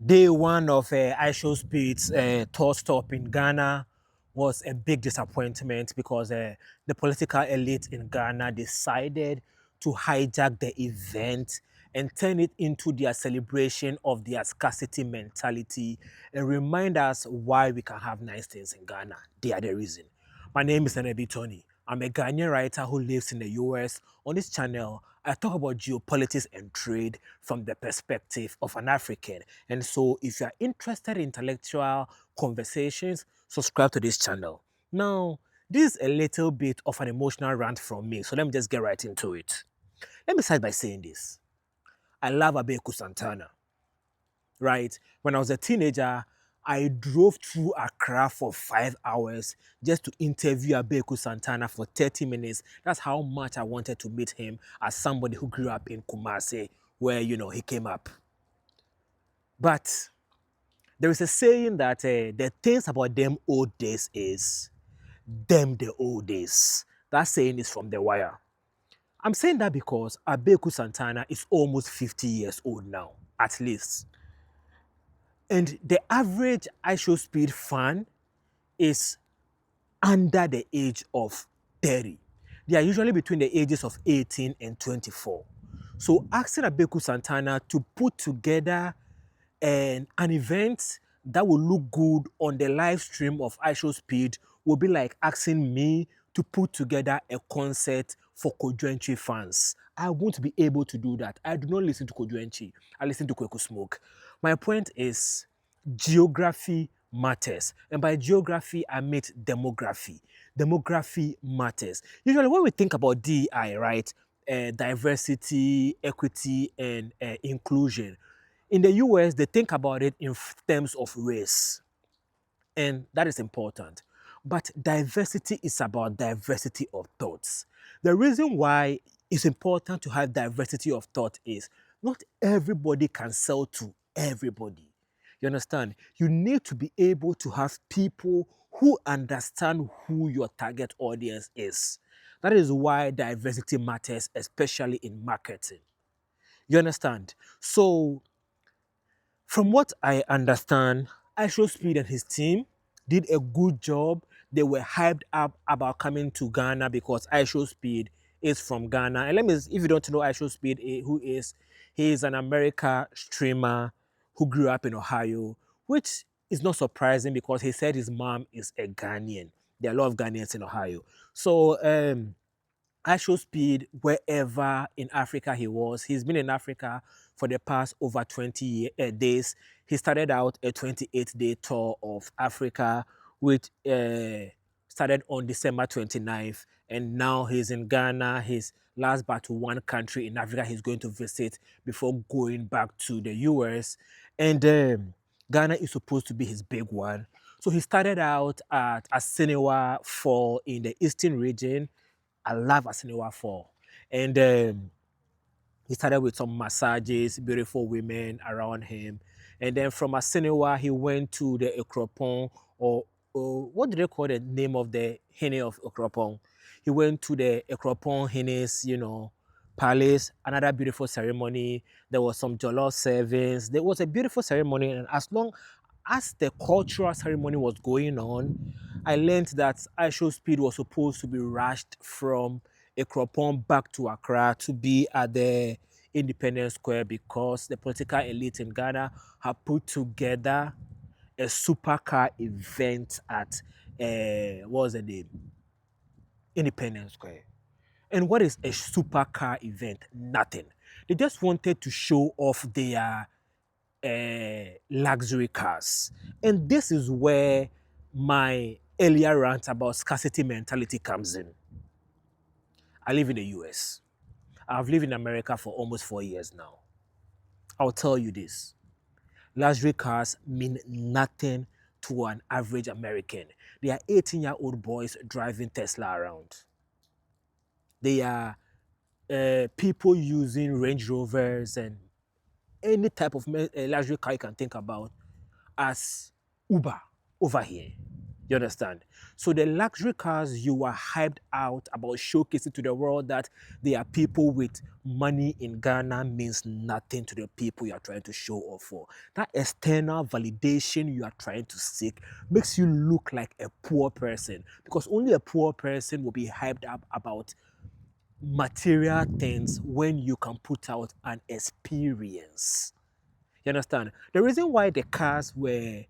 Day one of IShowSpeed's tour stop in Ghana was a big disappointment because the political elite in Ghana decided to hijack the event and turn it into their celebration of their scarcity mentality and remind us why we can have nice things in Ghana. They are the reason. My name is Enebi Tony. I'm a Ghanaian writer who lives in the US. On this channel, I talk about geopolitics and trade from the perspective of an African. And so, if you are interested in intellectual conversations, subscribe to this channel. Now, this is a little bit of an emotional rant from me, so let me just get right into it. Let me start by saying this. I love Abeku Santana, right? When I was a teenager, I drove through Accra for 5 hours just to interview Abeku Santana for 30 minutes. That's how much I wanted to meet him as somebody who grew up in Kumasi, where, he came up. But there is a saying that the things about them old days is them the old days. That saying is from The Wire. I'm saying that because Abeku Santana is almost 50 years old now, at least. And the average IShowSpeed fan is under the age of 30. They are usually between the ages of 18 and 24. So asking Abeku Santana to put together an event that will look good on the live stream of IShowSpeed will be like asking me to put together a concert for Kojuenchi fans. I won't be able to do that. I do not listen to Kojuenchi. I listen to Kweku Smoke. My point is geography matters. And by geography, I mean demography. Demography matters. Usually when we think about DEI, right, diversity, equity, and inclusion, in the US, they think about it in terms of race, and that is important. But diversity is about diversity of thoughts. The reason why it's important to have diversity of thought is not everybody can sell to everybody. You understand? You need to be able to have people who understand who your target audience is. That is why diversity matters, especially in marketing. You understand? So from what I understand, IShowSpeed and his team did a good job. They were hyped up about coming to Ghana because IShowSpeed is from Ghana. And if you don't know IShowSpeed, who is, he is an America streamer who grew up in Ohio, which is not surprising because he said his mom is a Ghanaian. There are a lot of Ghanaians in Ohio. So IShowSpeed, wherever in Africa he was, he's been in Africa for the past over 20 days. He started out a 28-day tour of Africa, which started on December 29th, and now he's in Ghana. His last but one country in Africa he's going to visit before going back to the US. And Ghana is supposed to be his big one. So he started out at Asiniwa Fall in the eastern region. I love Asiniwa Fall. And he started with some massages, beautiful women around him. And then from Asiniwa, he went to the Ekropon, or what do they call the name of the Hene of Ekropon? He went to the Ekropon Hene's, palace, another beautiful ceremony. There was some jollof servings. There was a beautiful ceremony. And as long as the cultural ceremony was going on, I learned that IShowSpeed was supposed to be rushed from Ekropon back to Accra to be at the Independence Square because the political elite in Ghana have put together a supercar event at what was the name? Independence Square. And what is a supercar event? Nothing. They just wanted to show off their luxury cars. And this is where my earlier rant about scarcity mentality comes in. I live in the US. I've lived in America for almost 4 years now. I'll tell you this. Luxury cars mean nothing to an average American. They are 18-year-old boys driving Tesla around. They are people using Range Rovers and any type of luxury car you can think about as Uber over here. You understand? So the luxury cars you are hyped out about showcasing to the world that there are people with money in Ghana means nothing to the people you are trying to show off for. That external validation you are trying to seek makes you look like a poor person because only a poor person will be hyped up about material things when you can put out an experience. You understand? The reason why the cars were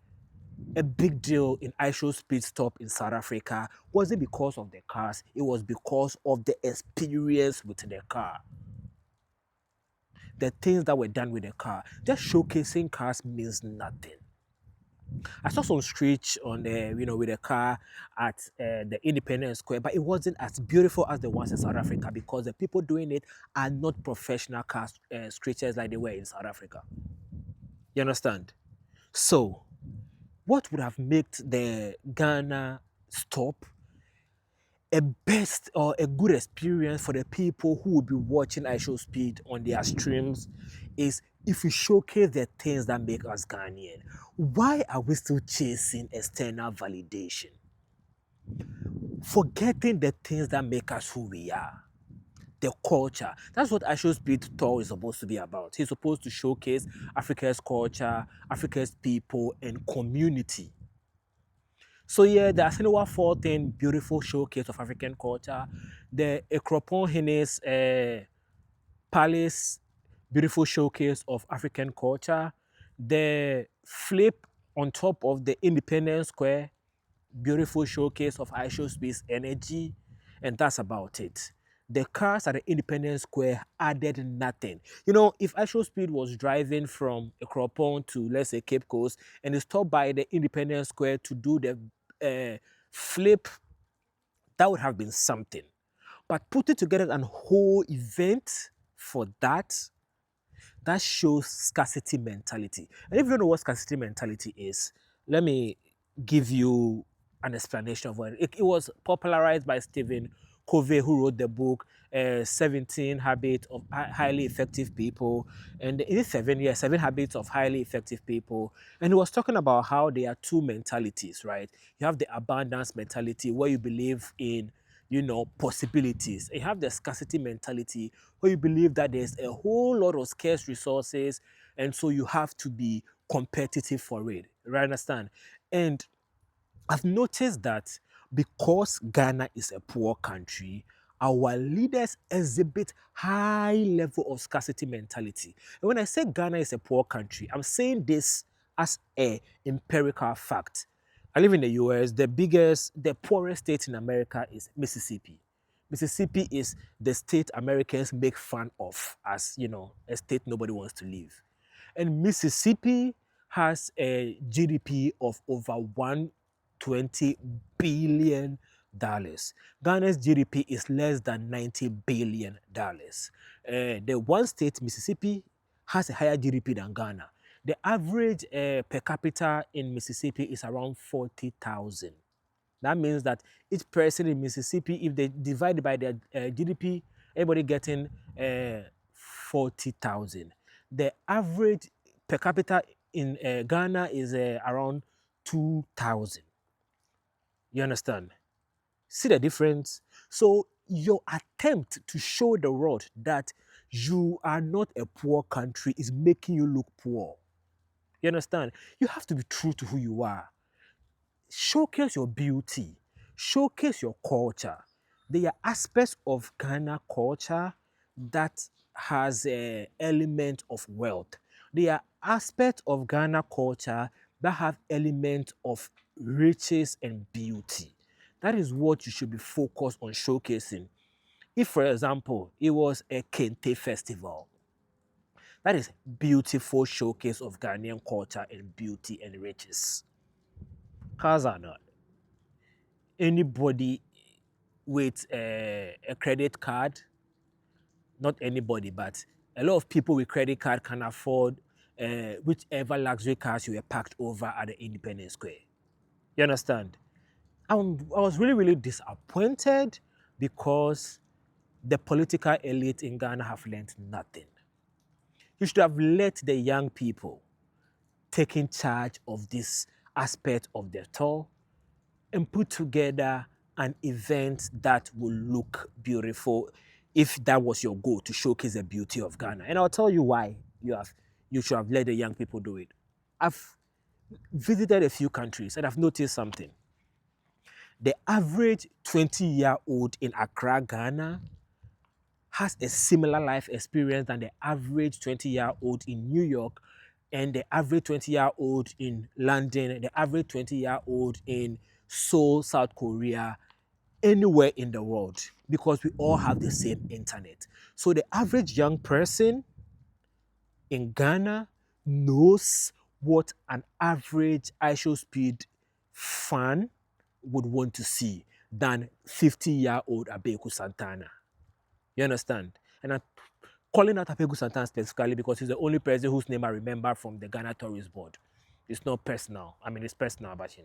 a big deal in IShowSpeed stop in South Africa wasn't because of the cars, it was because of the experience with the car. The things that were done with the car. Just showcasing cars means nothing. I saw some screech on the, with the car at the Independence Square, but it wasn't as beautiful as the ones in South Africa because the people doing it are not professional car screechers like they were in South Africa. You understand? So, what would have made the Ghana stop a best or a good experience for the people who will be watching iShowSpeed on their streams is if we showcase the things that make us Ghanaian. Why are we still chasing external validation? Forgetting the things that make us who we are. The culture. That's what iShowSpeed tour is supposed to be about. He's supposed to showcase Africa's culture, Africa's people, and community. So yeah, the Asiniwa 14 beautiful showcase of African culture. The Ekropon Hines Palace beautiful showcase of African culture. The flip on top of the Independence Square beautiful showcase of iShowSpeed's energy, and that's about it. The cars at the Independence Square added nothing. If iShowSpeed was driving from Ekropon to, let's say, Cape Coast, and he stopped by the Independence Square to do the flip, that would have been something. But putting together a whole event for that shows scarcity mentality. And if you don't know what scarcity mentality is, let me give you an explanation of what it was popularized by Stephen Covey, who wrote the book 17 Habits of Highly Effective People. And it is 7 habits of highly effective people. And he was talking about how there are two mentalities, right? You have the abundance mentality where you believe in possibilities. You have the scarcity mentality where you believe that there's a whole lot of scarce resources, and so you have to be competitive for it. Right? Understand? And I've noticed that because Ghana is a poor country, our leaders exhibit high level of scarcity mentality. And when I say Ghana is a poor country, I'm saying this as a empirical fact. I live in the US. The poorest state in America is Mississippi. Mississippi is the state Americans make fun of as, a state nobody wants to live. And Mississippi has a GDP of over 120 billion dollars. Ghana's GDP is less than 90 billion dollars. The one state, Mississippi, has a higher GDP than Ghana. The average per capita in Mississippi is around 40,000. That means that each person in Mississippi, if they divide by their GDP, everybody getting 40,000. The average per capita in Ghana is around 2,000. You understand? See the difference? So your attempt to show the world that you are not a poor country is making you look poor. You understand? You have to be true to who you are. Showcase your beauty, showcase your culture. There are aspects of Ghana culture that has an element of wealth. There are aspects of Ghana culture that have element of riches and beauty. That is what you should be focused on showcasing. If, for example, it was a Kente festival, that is beautiful showcase of Ghanaian culture and beauty and riches. Cars are not. Anybody with a credit card, not anybody, but a lot of people with credit card can afford whichever luxury cars you were parked over at the Independence Square. You understand? I was really, really disappointed because the political elite in Ghana have learned nothing. You should have let the young people take in charge of this aspect of their tour and put together an event that will look beautiful if that was your goal, to showcase the beauty of Ghana. And I'll tell you why you should have let the young people do it. I've visited a few countries and I've noticed something. The average 20-year-old in Accra, Ghana, has a similar life experience than the average 20-year-old in New York, and the average 20-year-old in London, and the average 20-year-old in Seoul, South Korea, anywhere in the world, because we all have the same internet. So the average young person in Ghana knows what an average IShowSpeed fan would want to see than 50-year-old Abeku Santana. You understand? And I'm calling out Abeku Santana specifically because he's the only person whose name I remember from the Ghana Tourist Board. It's not personal. I mean, it's personal, but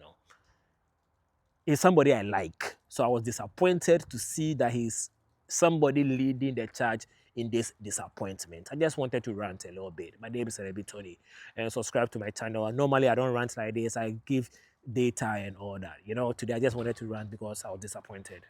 he's somebody I like. So I was disappointed to see that he's somebody leading the charge in this disappointment. I just wanted to rant a little bit. My name is Celebi Tony, and subscribe to my channel. Normally, I don't rant like this. I give data and all that. Today I just wanted to rant because I was disappointed.